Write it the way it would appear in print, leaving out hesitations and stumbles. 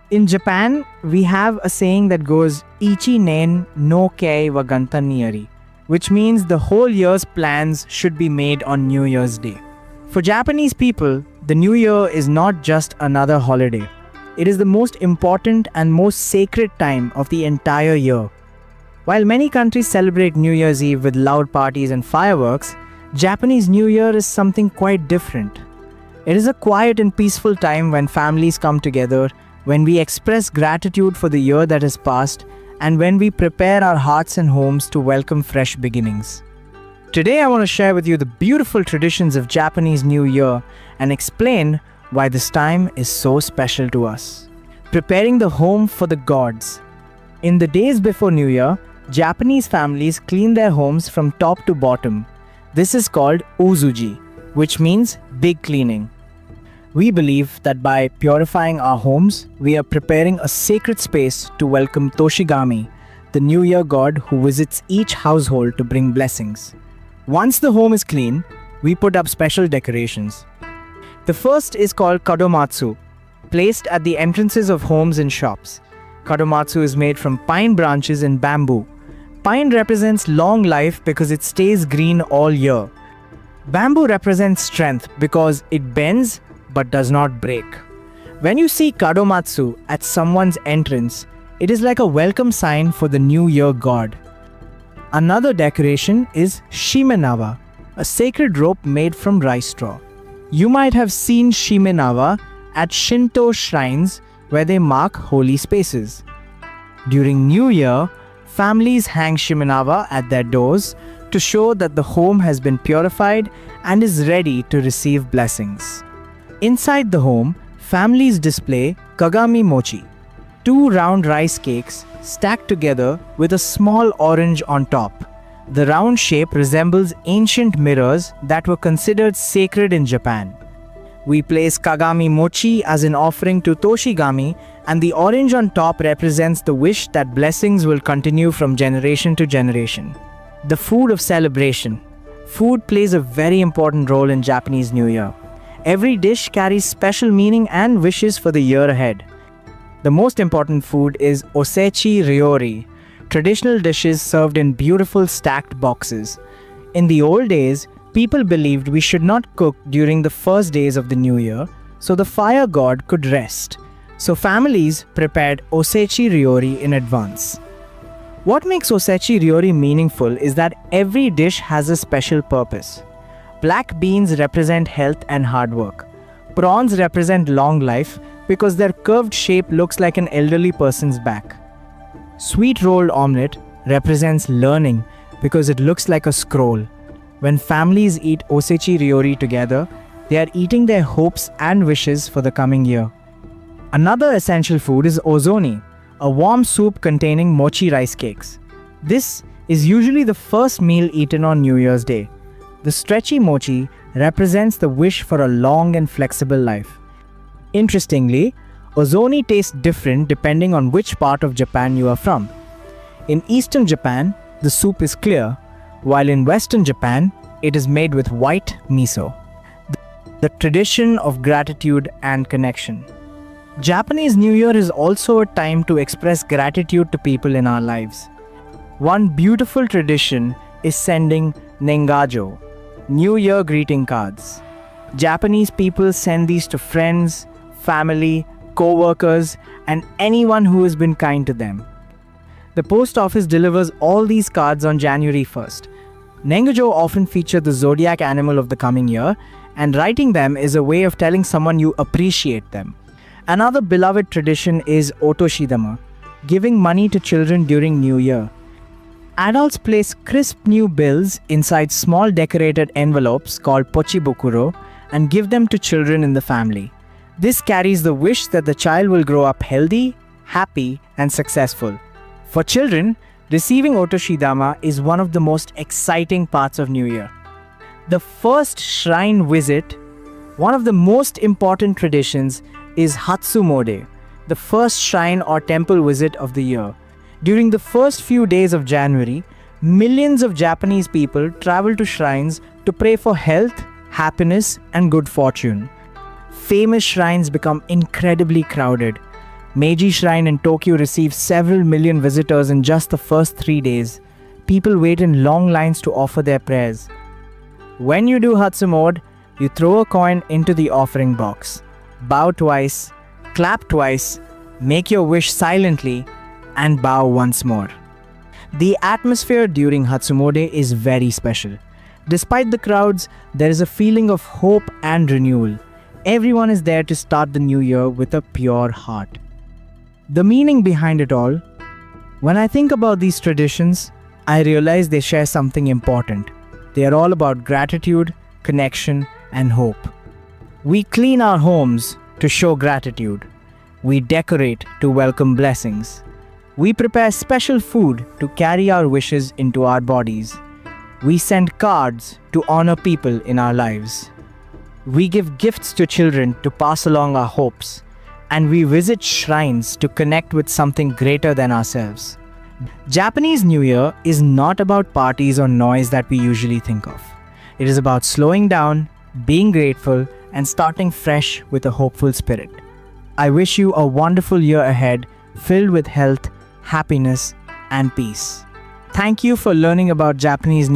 In Japan, we have a saying that goes Ichi nen no kei wa ganta niari, which means the whole year's plans should be made on New Year's Day. For Japanese people, the New Year is not just another holiday. It is the most important and most sacred time of the entire year. While many countries celebrate New Year's Eve with loud parties and fireworks, Japanese New Year is something quite different. It is a quiet and peaceful time when families come together, when we express gratitude for the year that has passed, and when we prepare our hearts and homes to welcome fresh beginnings. Today I want to share with you the beautiful traditions of Japanese New Year and explain why this time is so special to us. Preparing the home for the gods. In the days before New Year, Japanese families clean their homes from top to bottom. This is called Oosouji, which means big cleaning. We believe that by purifying our homes, we are preparing a sacred space to welcome Toshigami, the New Year god who visits each household to bring blessings. Once the home is clean, we put up special decorations. The first is called Kadomatsu, placed at the entrances of homes and shops. Kadomatsu is made from pine branches and bamboo. Pine represents long life because it stays green all year. Bamboo represents strength because it bends but does not break. When you see Kadomatsu at someone's entrance, it is like a welcome sign for the New Year god. Another decoration is Shimenawa, a sacred rope made from rice straw. You might have seen Shimenawa at Shinto shrines where they mark holy spaces. During New Year, families hang Shimenawa at their doors to show that the home has been purified and is ready to receive blessings. Inside the home, families display Kagami Mochi, two round rice cakes stacked together with a small orange on top. The round shape resembles ancient mirrors that were considered sacred in Japan. We place Kagami Mochi as an offering to Toshigami, and the orange on top represents the wish that blessings will continue from generation to generation. The food of celebration. Food plays a very important role in Japanese New Year. Every dish carries special meaning and wishes for the year ahead. The most important food is Osechi Ryori, traditional dishes served in beautiful stacked boxes. In the old days, people believed we should not cook during the first days of the new year, so the fire god could rest. So families prepared Osechi Ryori in advance. What makes Osechi Ryori meaningful is that every dish has a special purpose. Black beans represent health and hard work. Prawns represent long life because their curved shape looks like an elderly person's back. Sweet rolled omelette represents learning because it looks like a scroll. When families eat Osechi Ryori together, they are eating their hopes and wishes for the coming year. Another essential food is Ozoni, a warm soup containing mochi rice cakes. This is usually the first meal eaten on New Year's Day. The stretchy mochi represents the wish for a long and flexible life. Interestingly, Ozoni tastes different depending on which part of Japan you are from. In Eastern Japan, the soup is clear, while in Western Japan, it is made with white miso. The tradition of gratitude and connection. Japanese New Year is also a time to express gratitude to people in our lives. One beautiful tradition is sending Nengajo, New Year greeting cards. Japanese people send these to friends, family, co-workers, and anyone who has been kind to them. The post office delivers all these cards on January 1st. Nengajo often feature the zodiac animal of the coming year, and writing them is a way of telling someone you appreciate them. Another beloved tradition is Otoshidama, giving money to children during New Year. Adults place crisp new bills inside small decorated envelopes called pochibukuro and give them to children in the family. This carries the wish that the child will grow up healthy, happy, and successful. For children, receiving Otoshidama is one of the most exciting parts of New Year. The first shrine visit, one of the most important traditions, is Hatsumode, the first shrine or temple visit of the year. During the first few days of January, millions of Japanese people travel to shrines to pray for health, happiness, and good fortune. Famous shrines become incredibly crowded. Meiji Shrine in Tokyo receives several million visitors in just the first 3 days. People wait in long lines to offer their prayers. When you do Hatsumode, you throw a coin into the offering box, bow twice, clap twice, make your wish silently, and bow once more. The atmosphere during Hatsumode is very special. Despite the crowds, there is a feeling of hope and renewal. Everyone is there to start the new year with a pure heart. The meaning behind it all, when I think about these traditions, I realize they share something important. They are all about gratitude, connection, and hope. We clean our homes to show gratitude. We decorate to welcome blessings. We prepare special food to carry our wishes into our bodies. We send cards to honor people in our lives. We give gifts to children to pass along our hopes. And we visit shrines to connect with something greater than ourselves. Japanese New Year is not about parties or noise that we usually think of. It is about slowing down, being grateful, and starting fresh with a hopeful spirit. I wish you a wonderful year ahead, filled with health, happiness, and peace. Thank you for learning about Japanese New Year.